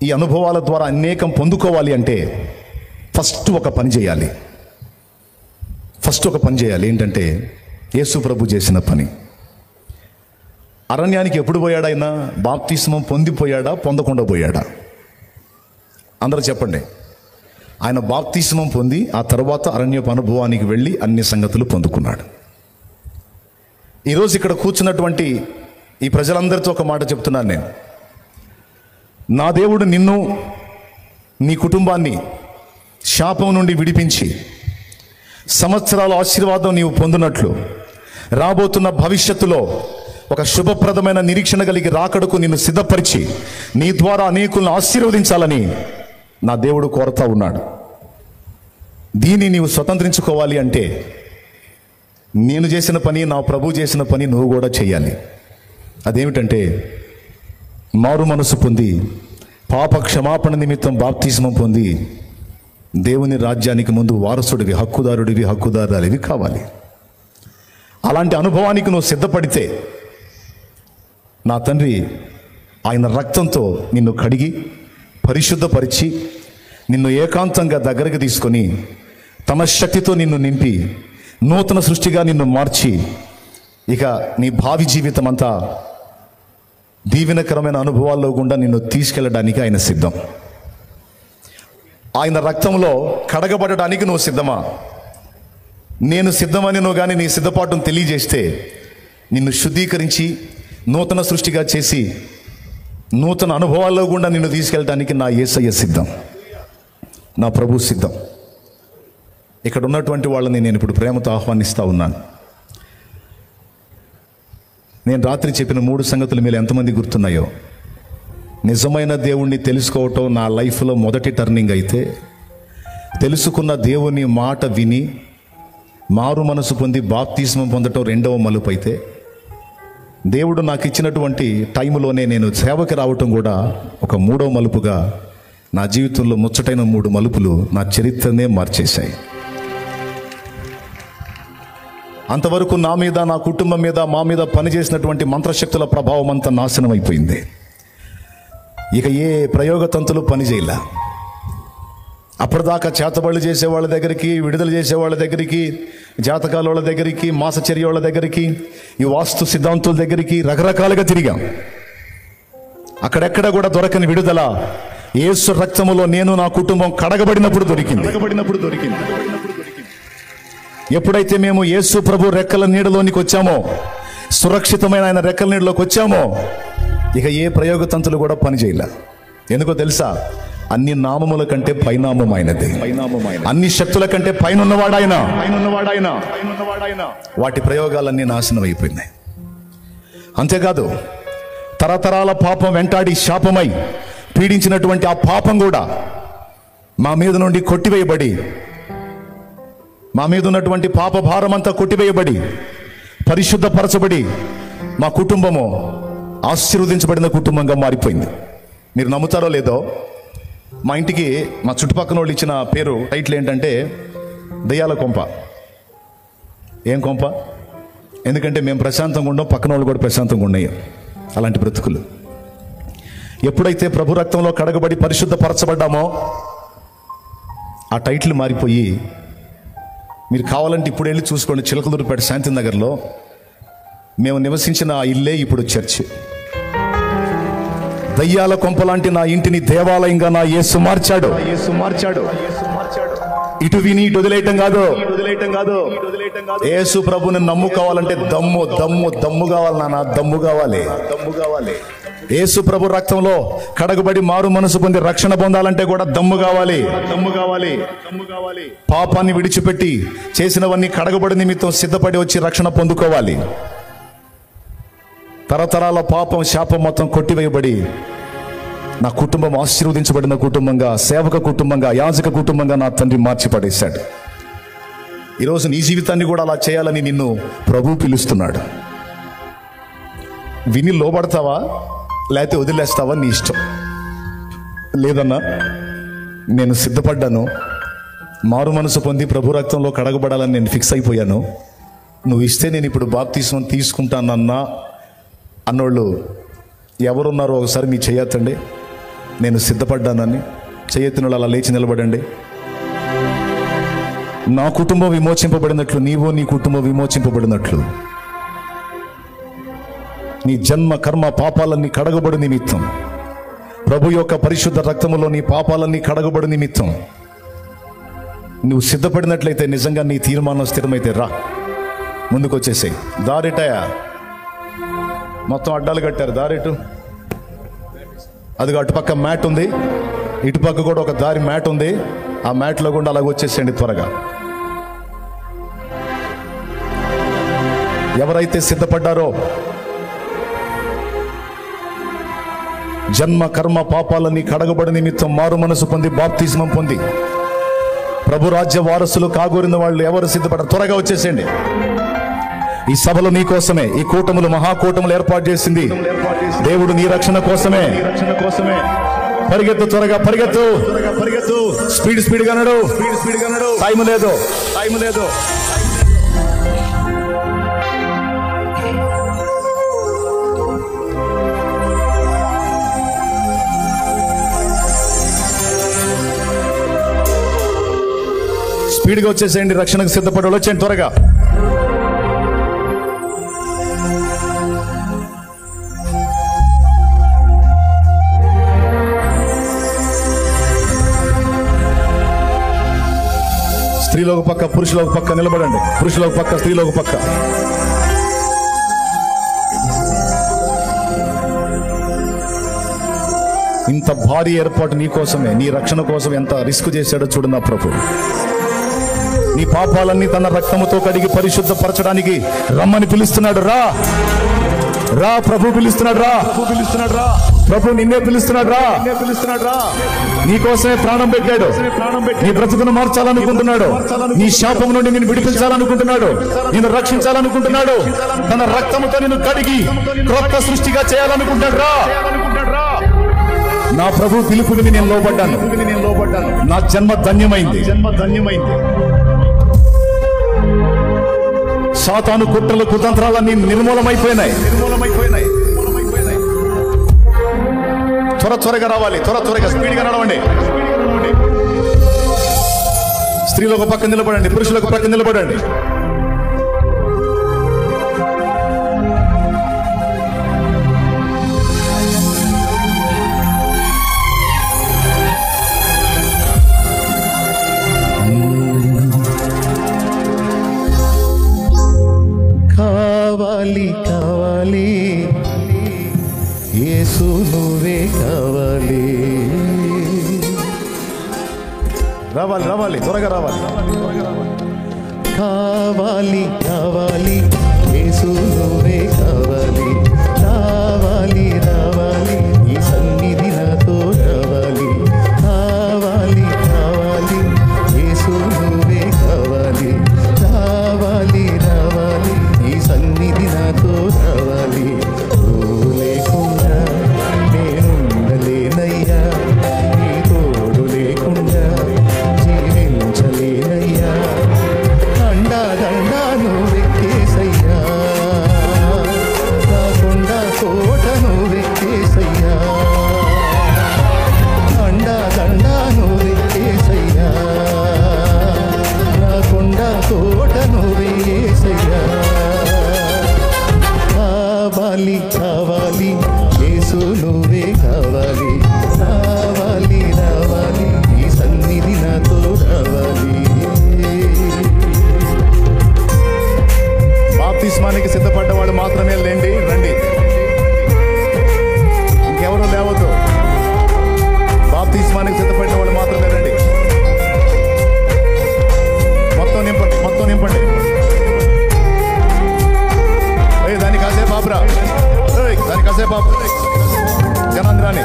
ఈ అనుభవాల ద్వారా అనేకం పొందుకోవాలి అంటే ఫస్ట్ ఒక పని చేయాలి. ఏంటంటే యేసు ప్రభు చేసిన పని. అరణ్యానికి ఎప్పుడు పోయాడు ఆయన? బాప్తిస్మం పొందిపోయాడా, పొందకుండా పోయాడా? అందరూ చెప్పండి. ఆయన బాప్తిస్మం పొంది ఆ తర్వాత అరణ్యపు అనుభవానికి వెళ్ళి అన్ని సంగతులు పొందుకున్నాడు. ఈరోజు ఇక్కడ కూర్చున్నటువంటి ఈ ప్రజలందరితో ఒక మాట చెప్తున్నాను నేను. నా దేవుడు నిన్ను, నీ కుటుంబాన్ని శాపం నుండి విడిపించి సంవత్సరాల ఆశీర్వాదం నీవు పొందినట్లు, రాబోతున్న భవిష్యత్తులో ఒక శుభప్రదమైన నిరీక్షణ కలిగి రాకడకు నిన్ను సిద్ధపరిచి నీ ద్వారా అనేకులను ఆశీర్వదించాలని నా దేవుడు కోరుతా ఉన్నాడు. దీన్ని నీవు స్వతంత్రించుకోవాలి అంటే నేను చేసిన పని, నా ప్రభు చేసిన పని నువ్వు కూడా చేయాలి. అదేమిటంటే మారు మనసు పొంది పాప క్షమాపణ నిమిత్తం బాప్తిస్మం పొంది దేవుని రాజ్యానికి ముందు వారసుడివి, హక్కుదారుడివి కావాలి. అలాంటి అనుభవానికి నువ్వు సిద్ధపడితే నా తండ్రి ఆయన రక్తంతో నిన్ను కడిగి పరిశుద్ధపరిచి నిన్ను ఏకాంతంగా దగ్గరకు తీసుకొని తన శక్తితో నిన్ను నింపి నూతన సృష్టిగా నిన్ను మార్చి ఇక నీ భావి జీవితం అంతా దీవెనకరమైన అనుభవాల్లో గుండా నిన్ను తీసుకెళ్ళడానికి ఆయన సిద్ధం. ఆయన రక్తంలో కడగబడడానికి నువ్వు సిద్ధమా? నేను సిద్ధమని నువ్వు కానీ నీ సిద్ధపాటును తెలియజేస్తే నిన్ను శుద్ధీకరించి నూతన సృష్టిగా చేసి నూతన అనుభవాల్లో గుండా నిన్ను తీసుకెళ్ళడానికి నా యేసయ్య సిద్ధం, నా ప్రభు సిద్ధం. ఇక్కడ ఉన్నటువంటి వాళ్ళని నేను ఇప్పుడు ప్రేమతో ఆహ్వానిస్తూ ఉన్నాను. నేను రాత్రి చెప్పిన 3 సంగతులు మీరు ఎంతమంది గుర్తున్నాయో? నిజమైన దేవుణ్ణి తెలుసుకోవటం నా లైఫ్లో మొదటి టర్నింగ్ అయితే, తెలుసుకున్న దేవుని మాట విని మారు మనసు పొంది బాప్తిస్మం పొందటం రెండవ మలుపు అయితే, దేవుడు నాకు ఇచ్చినటువంటి టైంలోనే నేను సేవకి రావటం కూడా ఒక 3వ మలుపుగా నా జీవితంలో ముచ్చటైన 3 మలుపులు నా చరిత్రనే మార్చేశాయి. అంతవరకు నా మీద, నా కుటుంబం మీద, మా మీద పనిచేసినటువంటి మంత్రశక్తుల ప్రభావం అంతా నాశనం అయిపోయింది. ఇక ఏ ప్రయోగతంతులు పనిచేయలే. అప్పటిదాకా చేతబళ్ళు చేసేవాళ్ళ దగ్గరికి, విడుదల చేసేవాళ్ళ దగ్గరికి, జాతకాల వాళ్ళ దగ్గరికి, మాసచర్య వాళ్ళ దగ్గరికి, ఈ వాస్తు సిద్ధాంతుల దగ్గరికి రకరకాలుగా తిరిగాం. అక్కడెక్కడ కూడా దొరకని విడుదల యేసు రక్తములో నేను, నా కుటుంబం కడగబడినప్పుడు దొరికింది. ఎప్పుడైతే మేము యేసు ప్రభు రెక్కల నీడలోనికి వచ్చామో, సురక్షితమైన ఆయన రెక్కల నీడలోకి వచ్చామో, ఇక ఏ ప్రయోగతంతులు కూడా పనిచేయలే. ఎందుకో తెలుసా? అన్ని నామముల కంటే పైనామం ఆయనది, అన్ని శక్తుల కంటే పైనున్నవాడాయన. వాటి ప్రయోగాలన్నీ నాశనం అయిపోయినాయి. అంతేకాదు, తరతరాల పాపం వెంటాడి శాపమై పీడించినటువంటి ఆ పాపం కూడా మా మీద నుండి కొట్టివేయబడి, మా మీద ఉన్నటువంటి పాప భారం అంతా కొట్టివేయబడి, పరిశుద్ధపరచబడి మా కుటుంబము ఆశీర్వదించబడిన కుటుంబంగా మారిపోయింది. మీరు నమ్ముతారో లేదో, మా ఇంటికి మా చుట్టుపక్కల వాళ్ళు ఇచ్చిన పేరు, టైటిల్ ఏంటంటే దయ్యాల కొంప. ఏం కొంప? ఎందుకంటే మేము ప్రశాంతంగా ఉండం, పక్కన వాళ్ళు కూడా ప్రశాంతంగా ఉన్నాయి. అలాంటి బ్రతుకులు. ఎప్పుడైతే ప్రభు రక్తంలో కడగబడి పరిశుద్ధపరచబడ్డామో ఆ టైటిల్ మారిపోయి, మీరు కావాలంటే ఇప్పుడు వెళ్ళి చూసుకోండి, చిలకలూరుపేట శాంతి నగర్లో మేము నివసించిన ఆ ఇల్లే ఇప్పుడు చర్చ్. దయ్యాల కొంపలాంటి నా ఇంటిని దేవాలయంగా నా యేసు మార్చాడు. ఇటు విని ఇటు వదిలేయటం కాదు. యేసు ప్రభుని నమ్ముకోవాలంటే దమ్ము కావాలి నాన్న, దమ్ము కావాలి. యేసు ప్రభు రక్తంలో కడగబడి మారు మనసు పొంది రక్షణ పొందాలంటే కూడా దమ్ము కావాలి. పాపాన్ని విడిచిపెట్టి చేసినవన్నీ కడగబడి నిమిత్తం సిద్ధపడి వచ్చి రక్షణ పొందుకోవాలి. తరతరాల పాపం శాపం మొత్తం కొట్టివేయబడి నా కుటుంబం ఆశీర్వదించబడిన కుటుంబంగా, సేవక కుటుంబంగా, యాజక కుటుంబంగా నా తండ్రి మార్చి పడేశాడు. ఈరోజు నీ జీవితాన్ని కూడా అలా చేయాలని నిన్ను ప్రభు పిలుస్తున్నాడు. విని లోబడతావా లేకపోతే వదిలేస్తావా నీ ఇష్టం. లేదన్నా నేను సిద్ధపడ్డాను, మారు మనసు పొంది ప్రభు రక్తంలో కడగబడాలని నేను ఫిక్స్ అయిపోయాను, నువ్వు ఇస్తే నేను ఇప్పుడు బాప్తిస్మం తీసుకుంటానన్నా అన్నోళ్ళు ఎవరున్నారో ఒకసారి మీ చేయొద్దండి. నేను సిద్ధపడ్డానని చేయెత్తిన అలా లేచి నిలబడండి. నా కుటుంబం విమోచింపబడినట్లు నీవు, నీ కుటుంబం విమోచింపబడినట్లు, నీ జన్మ కర్మ పాపాలన్నీ కడగబడి నిమిత్తం, ప్రభు యొక్క పరిశుద్ధ రక్తములో నీ పాపాలన్నీ కడగబడి నిమిత్తం నువ్వు సిద్ధపడినట్లయితే, నిజంగా నీ తీర్మానం స్థిరమైతే రా, ముందుకు వచ్చేసాయి. దారిటయా మొత్తం అడ్డాలు కట్టారు, దారిటు. అదిగో అటుపక్క మ్యాట్ ఉంది, ఇటుపక్క కూడా ఒక దారి మ్యాట్ ఉంది. ఆ మ్యాట్లో కూడా అలాగ వచ్చేసేయండి త్వరగా. ఎవరైతే సిద్ధపడ్డారో, జన్మ కర్మ పాపాలన్నీ కడగబడి నిమిత్తం మారు మనసు పొంది బాప్తిస్మం పొంది ప్రభు రాజ్య వారసులు కాగోరిన వాళ్ళు ఎవరు సిద్ధపడ్డారు త్వరగా వచ్చేసేయండి. ఈ సభలు నీ కోసమే, ఈ కూటములు మహాకూటములు ఏర్పాటు చేసింది దేవుడు నీ రక్షణ కోసమే. పరిగెత్తు, త్వరగా పరిగెత్తు, స్పీడ్ గా నడు. టైం లేదు. స్పీడ్గా వచ్చేసేయండి, రక్షణకు సిద్ధపడి వచ్చేయండి త్వరగా. స్త్రీలో ఒక పక్క, పురుషులో ఒక పక్క నిలబడండి. పురుషులో ఒక పక్క, స్త్రీలో ఒక పక్క. ఇంత భారీ ఏర్పాటు నీ కోసమే, నీ రక్షణ కోసం ఎంత రిస్క్ చేశాడో చూడు నా ప్రభు. నీ పాపాలన్నీ తన రక్తముతో కడిగి పరిశుద్ధపరచడానికి రమ్మని పిలుస్తున్నాడు. రా ప్రభు పిలుస్తున్నాడు. ప్రభు నిన్నే పిలుస్తున్నాడు. నీ కోసమే ప్రాణం పెట్టాడు. నీ బ్రతుకును మార్చాలనుకుంటున్నాడు. నీ శాపం నుండి నిన్ను విడిపించాలనుకుంటున్నాడు. నిన్ను రక్షించాలనుకుంటున్నాడు. తన రక్తముతో నిన్ను కడిగి క్రొత్త సృష్టిగా చేయాలనుకుంటాడు. నా ప్రభు పిలుపుని నేను లోబడ్డాను. నా జన్మ ధన్యమైంది. సాతాను కుట్రలు కుతంత్రాలన్నీ నిర్మూలమైపోయినాయి. త్వరగా రావాలి. త్వరగా స్పీడ్గా నడవండి. స్త్రీలు ఒక పక్క నిలబడండి, పురుషులు ఒక పక్క నిలబడండి. కావాలి యేసు నువ్వే కావాలి. రావాలి త్వరగా రావాలి. కావాలి యేసు నువ్వే కావాలి. రావాలి ఈ సన్నిధి నాతో రావాలి. కావాలి యేసు నువ్వే కావాలి. రావాలి ఈ సన్నిధి నాతో రావాలి. నువ్వు లేకుండా నేనుండలేనయ్యా. నీ తోడు లేకుండా జీవించలేనయ్యా. దండా నువ్వెక్కేసయ్యా. నా కొండ కోట నువ్వెక్కేసయ్యా. దండా నువ్వెక్కేసయ్యా. నా కొండ కోట నువ్వేసయ్యా. కావాలి యేసు నువ్వే కావాలి. రావాలి ఈ సన్నిధి నాతో రావాలి. బాప్తిస్మానికి సిద్ధపడ్డవాడు మాత్రమే రండి. ఇంకెవరూ లేవద్దు. బాప్తిస్మానికి సిద్ధపడ్డవాడు మాత్రమే రండి. మొత్తం నింపండి. దానికి కాసేపు బాబురా, దానికి కాసేపు బాబు జనాంధ్రాని.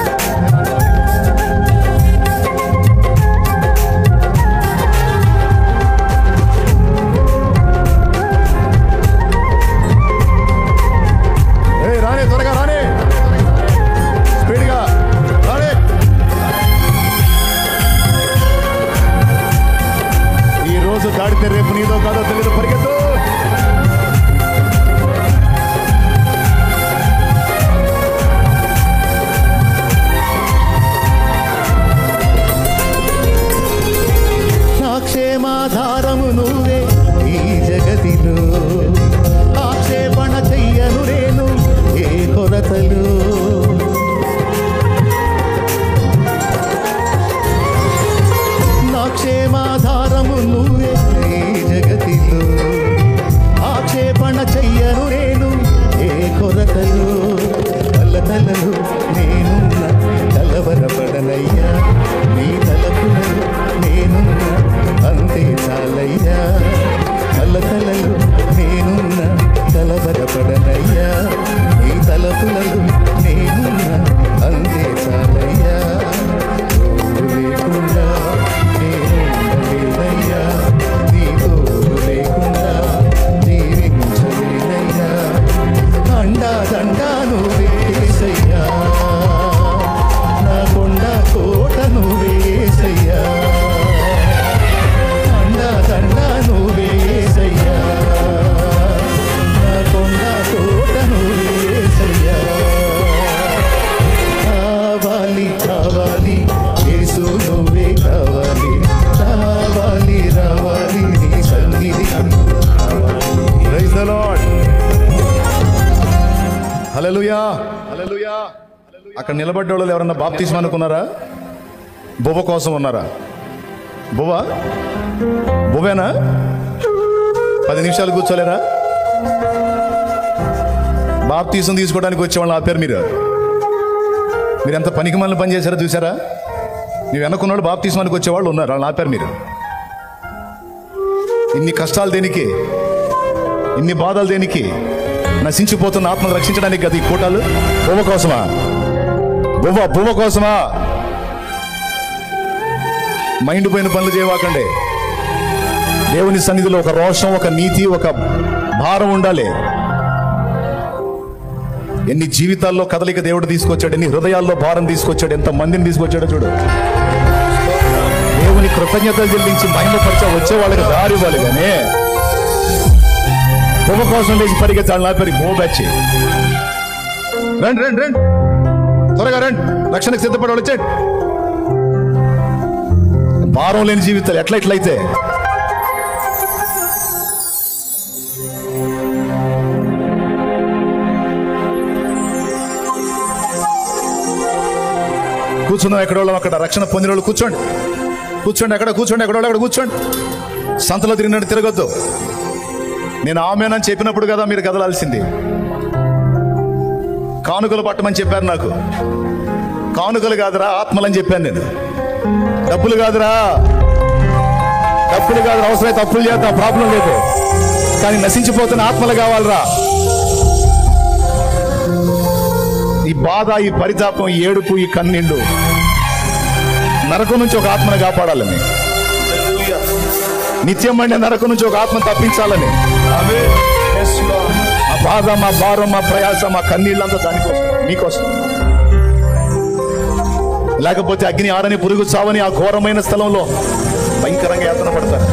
హల్లెలూయా, హల్లెలూయా. అక్కడ నిలబడ్డ వాళ్ళు ఎవరన్నా బాప్తిస్మం అనుకున్నారా? బువ్వ కోసం ఉన్నారా? బువ్వేనా? 10 నిమిషాలు కూర్చోలేరా? బాప్తిస్మం తీసుకోవడానికి వచ్చేవాళ్ళు ఆపారు. మీరు ఎంత పనికి మనల్ని పని చేశారో చూసారా? ನೀವು వెనకున్నాడు బాప్తిస్మానికి వచ్చేవాళ్ళు ఉన్నారు, వాళ్ళని ఆపారు మీరు. ఇన్ని కష్టాలు దేనికి? ఇన్ని బాధలు దేనికి? నశించిపోతున్న ఆత్మను రక్షించడానికి కదా ఈ కూటాలు. బువ్వ కోసమా? బువ్వ కోసమా? మైండ్ పోయిన పనులు చేయవాకండి. దేవుని సన్నిధిలో ఒక రోషం, ఒక నీతి, ఒక భారం ఉండాలి. ఎన్ని జీవితాల్లో కదలిక దేవుడు తీసుకొచ్చాడు, ఎన్ని హృదయాల్లో భారం తీసుకొచ్చాడు, ఎంత మందిని తీసుకొచ్చాడో చూడు. దేవుని కృతజ్ఞతలు చెల్లించి మహిమపరిచ వచ్చే వాళ్ళకి దారి ఇవ్వాలి. కానీ బొమ్మ కోసం లేచి పరిగెత్తాలి. నా పేరు బో బ్యాచ్. రండి త్వరగా రండి, రక్షణకు సిద్ధపడి వాళ్ళు వచ్చాడు. భారం లేని జీవితాలు ఎట్లయితే కూర్చున్నాం. ఎక్కడ వాళ్ళు అక్కడ, రక్షణ పొందిన వాళ్ళు కూర్చోండి. ఎక్కడ కూర్చోండి. సంతలో తిరిగినట్టు తిరగొద్దు. నేను ఆమెనని చెప్పినప్పుడు కదా మీరు కదలాల్సింది. కానుకలు పట్టమని చెప్పారు నాకు. కానుకలు కాదురా, ఆత్మలని చెప్పాను నేను. డబ్బులు కాదురా, అవసరమైతే తప్పులు చేద్దాం, ప్రాబ్లం లేదు. కానీ నశించిపోతున్న ఆత్మలు కావాలరా. ఈ బాధ, ఈ పరితాపం, ఈ ఏడుపు, ఈ కన్నీళ్లు, నరకం నుంచి ఒక ఆత్మను కాపాడాలని, నిత్యం అంటే నరకం నుంచి ఒక ఆత్మను తప్పించాలని. మా బాధ, మా భారం, మా ప్రయాస, మా కన్నీళ్ళంతా దానికోసం, మీకోసం. లేకపోతే అగ్ని ఆరని, పురుగు చావని ఆ ఘోరమైన స్థలంలో భయంకరంగా యాతన పడతారు.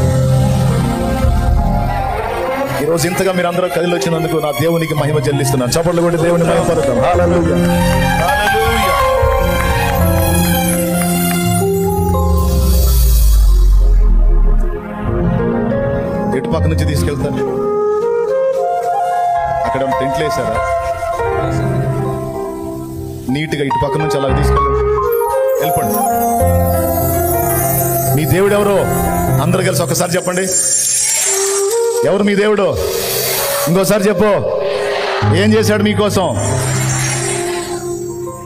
ఈరోజు ఇంతగా మీరు అందరూ కదిలి వచ్చినందుకు నా దేవునికి మహిమ చెల్లిస్తున్నాను. చప్పట్లు కొట్టి దేవుని మహిమపడతాం. హల్లెలూయా, హల్లెలూయా. ఇటు పక్క నుంచి తీసుకెళ్తాను. అక్కడ టెంట్లు వేసారా? నీట్గా ఇటు పక్క నుంచి అలా వెళ్ళిపోండి. మీ దేవుడు ఎవరో అందరు కలిసి ఒకసారి చెప్పండి. ఎవరు మీ దేవుడు? ఇంకోసారి చెప్పు. ఏం చేశాడు మీకోసం?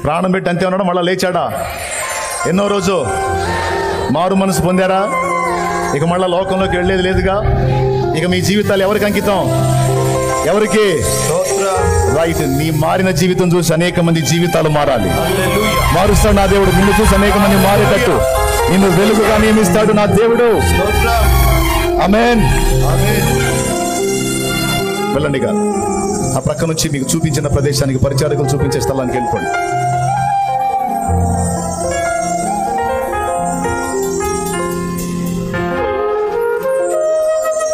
ప్రాణం పెట్టి అంతే ఉన్నాడు, మళ్ళా లేచాడా? ఎన్నో రోజు మారు మనసు పొందారా? ఇక మళ్ళా లోకంలోకి వెళ్ళేది లేదుగా. ఇక మీ జీవితాలు ఎవరికి అంకితం? ఎవరికి? రైట్. నీ మారిన జీవితం చూసి అనేక మంది జీవితాలు మారాలి. మారుస్తాడు నా దేవుడు. నిన్ను చూసి అనేక మంది మారేటట్టు నిన్ను వెలుగుగా నియమిస్తాడు నా దేవుడు. ఆమేన్. వెళ్ళండిగా. ఆ ప్రక్క నుంచి మీకు చూపించిన ప్రదేశానికి, పరిచారకులు చూపించే స్థలానికి వెళ్ళిపోండి.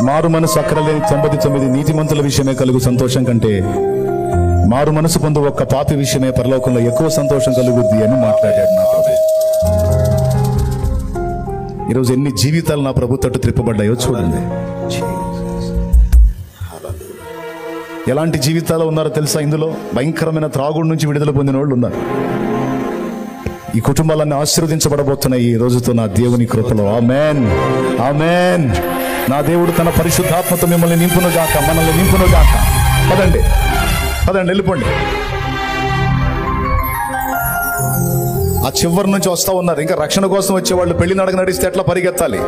మారు మనసు అక్కరలేని 99 నీతిమంతుల విషయమే కలుగు సంతోషం కంటే మారు మనసు పొందు ఒక్క పాపి విషయమే పరలోకంలో ఎక్కువ సంతోషం కలుగుద్ది అని మాట్లాడాడు నా ప్రభు. ఈరోజు ఎన్ని జీవితాలు నా ప్రభు తట్టు త్రిప్పబడ్డాయో చూడండి. ఎలాంటి జీవితాలు ఉన్నారో తెలుసా? ఇందులో భయంకరమైన త్రాగుడు నుంచి విడుదల పొందిన వాళ్ళు ఉన్నారు. ఈ కుటుంబాలన్నీ ఆశీర్వదించబడబోతున్నాయి ఈ రోజుతో నా దేవుని కృపలో. ఆమేన్, ఆమేన్. నా దేవుడు తన పరిశుద్ధాత్మతో మిమ్మల్ని నింపును గాక, మనల్ని నింపును గాక. పదండి వెళ్ళిపోండి. ఆ చివరి నుంచి వస్తా ఉన్నారు. ఇంకా రక్షణ కోసం వచ్చేవాళ్ళు పెళ్లి నడక నడిస్తే ఎట్లా పరిగెత్తాలి?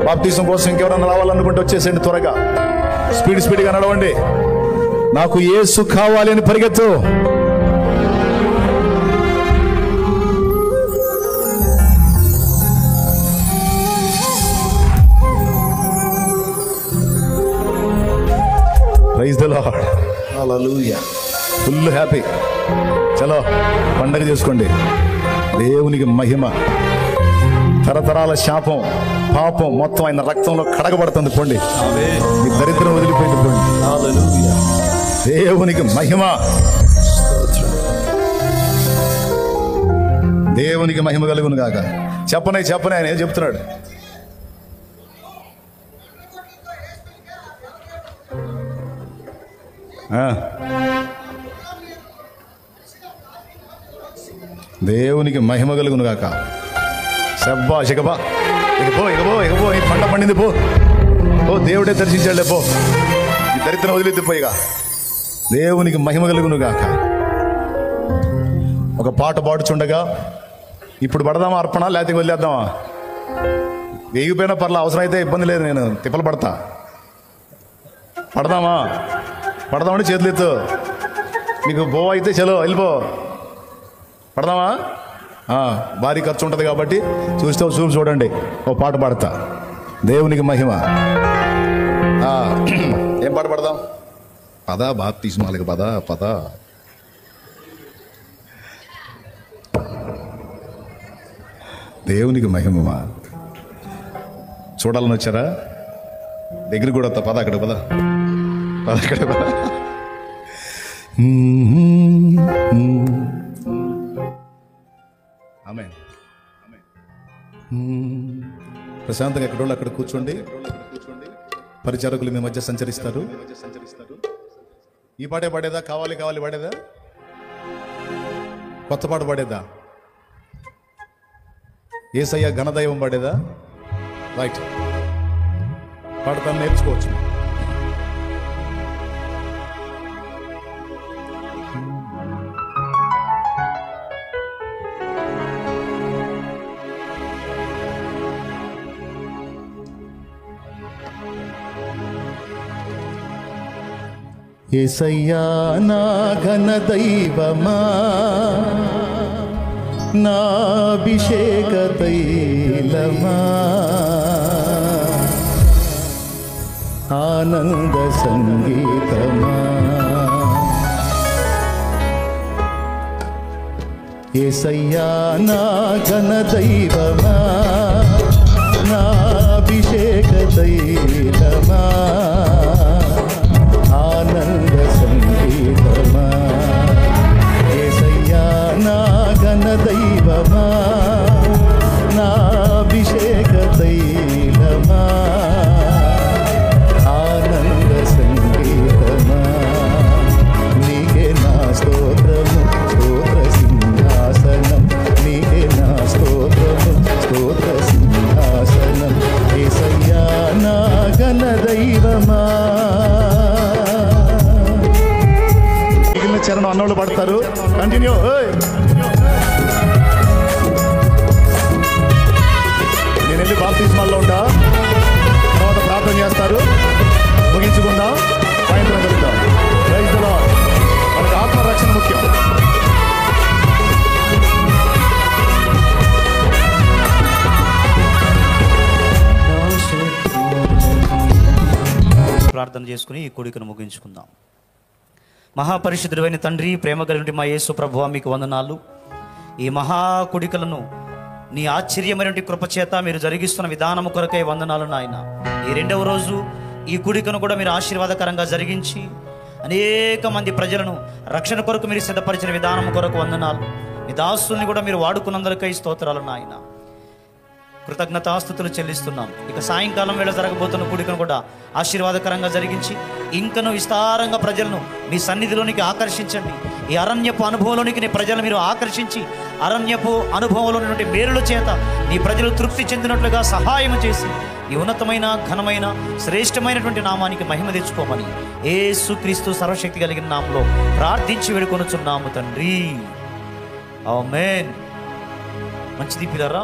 బాప్తిజం కోసం ఇంకెవరన్నా రావాలనుకుంటే వచ్చేసేయండి. త్వరగా స్పీడ్గా నడవండి. నాకు యేసు కావాలి అని పరిగెత్తు. Praise the lord. Hallelujah. Full happy. చలో పండగ చేసుకోండి. దేవునికి మహిమ. తరతరాల శాపం, పాపం మొత్తం ఆయన రక్తంలో కడగబడుతుంది. పోండి, మీ దరిద్రం వదిలిపోయింది. పోండి. హల్లెలూయా. దేవునికి మహిమ. దేవునికి మహిమ కలుగును గాక. చెప్పనే ఆయన ఏం చెప్తున్నాడు? దేవునికి మహిమ కలుగును గాక. శబ్బా శిఖబా, ఇకపో ఈ పంట పండింది పో. ఓ దేవుడే దర్శించాడులే పో. ఈ దరిద్రం వదిలేద్ది పోయిగా. దేవునికి మహిమ కలుగును గాక. ఒక పాట పాడుచుండగా ఇప్పుడు పడదామా అర్పణ, లేకపోతే వదిలేద్దామా? వేగిపోయినా పర్లా, అవసరమైతే ఇబ్బంది లేదు, నేను తిప్పలు పడతా. పడదామంటే చేతులు ఎత్తు. నీకు బో అయితే చలో వెళ్ళిపో. పడదామా? భారీ ఖర్చు ఉంటుంది కాబట్టి చూడండి. ఓ పాట పాడతా, దేవునికి మహిమ. ఏం పాట పాడదాం? పద బాప్తిస్మాలకు పద. దేవునికి మహిమ. చూడాలని వచ్చారా? దగ్గర కూడా వస్తా. పద అక్కడ పద. ఆమేన్. ప్రశాంతంగా ఎక్కడోళ్ళు అక్కడ కూర్చోండి. పరిచారకులు మీ మధ్య సంచరిస్తారు. ఈ పాటే పాడేదా? కావాలి పాడేదా? కొత్త పాట పాడేదా? యేసయ్య ఘనదైవం పాడేదా? రైట్, పాడతాను, నేర్చుకోవచ్చు. యేసయ్యా నా ఘన దైవమా, నా అభిషేక తైలమా, ఆనంద సంగీతమా. యేసయ్యా నా ఘన దైవమా, నా అభిషేక తైలమా, ఆనంద సంగీతమా. యేసయ్యా నా ఘన దైవమా, నా అభిషేక తైలమా, ఆనంద సంగీతమా. నీకే నా స్తోత్రము, స్తోత్ర సింహాసనం. నీకే నా స్తోత్రము, స్తోత్ర సింహాసనం. యేసయ్యా నా ఘన దైవమా. మిగిలిన చరణం అన్నోళ్ళు పడతారు. కంటిన్యూ. నేను వెళ్ళి బాప్తిస్మాల్లో ఉంటా, తర్వాత ప్రార్థన చేస్తారు, ముగించుకుందాం, సాయంత్రం కలుద్దాం. Praise the lord. మనకు ఆత్మరక్షణ ముఖ్యం. ప్రార్థన చేసుకుని ఈ కూడికను ముగించుకుందాం. మహాపరిశుద్ధుడైన తండ్రి, ప్రేమ కలిగిన మా యేసు ప్రభువా, మీకు వందనాలు. ఈ మహాకుడికలను నీ ఆశ్చర్యమైనటువంటి కృపచేత మీరు జరిగిస్తున్న విధానము కొరకై వందనాలు నాయన. ఈ రెండవ రోజు ఈ కూడికను కూడా మీరు ఆశీర్వాదకరంగా జరిగించి అనేక మంది ప్రజలను రక్షణ కొరకు మీరు సిద్ధపరిచిన విధానం కొరకు వందనాలు. మీ దాసుల్ని కూడా మీరు వాడుకున్నందుకై స్తోత్రాలు నాయన. కృతజ్ఞతాస్తుతులు చెల్లిస్తున్నాం. ఇక సాయంకాలం వేళ జరగబోతున్న కూడికను కూడా ఆశీర్వాదకరంగా జరిగించి ఇంకనూ విస్తారంగా ప్రజలను మీ సన్నిధిలోనికి ఆకర్షించండి. ఈ అరణ్యపు అనుభవంలోనికి నీ ప్రజలను మీరు ఆకర్షించి అరణ్యపు అనుభవంలో నుండి మేలుల చేత నీ ప్రజలు తృప్తి చెందినట్లుగా సహాయం చేసి ఈ ఉన్నతమైన ఘనమైన శ్రేష్టమైనటువంటి నామానికి మహిమ తెచ్చుకోమని యేసుక్రీస్తు సర్వశక్తి కలిగిన నామంలో ప్రార్థించి వేడుకొనుచున్నాము తండ్రి. ఆమేన్. మంచిది పిల్లరా.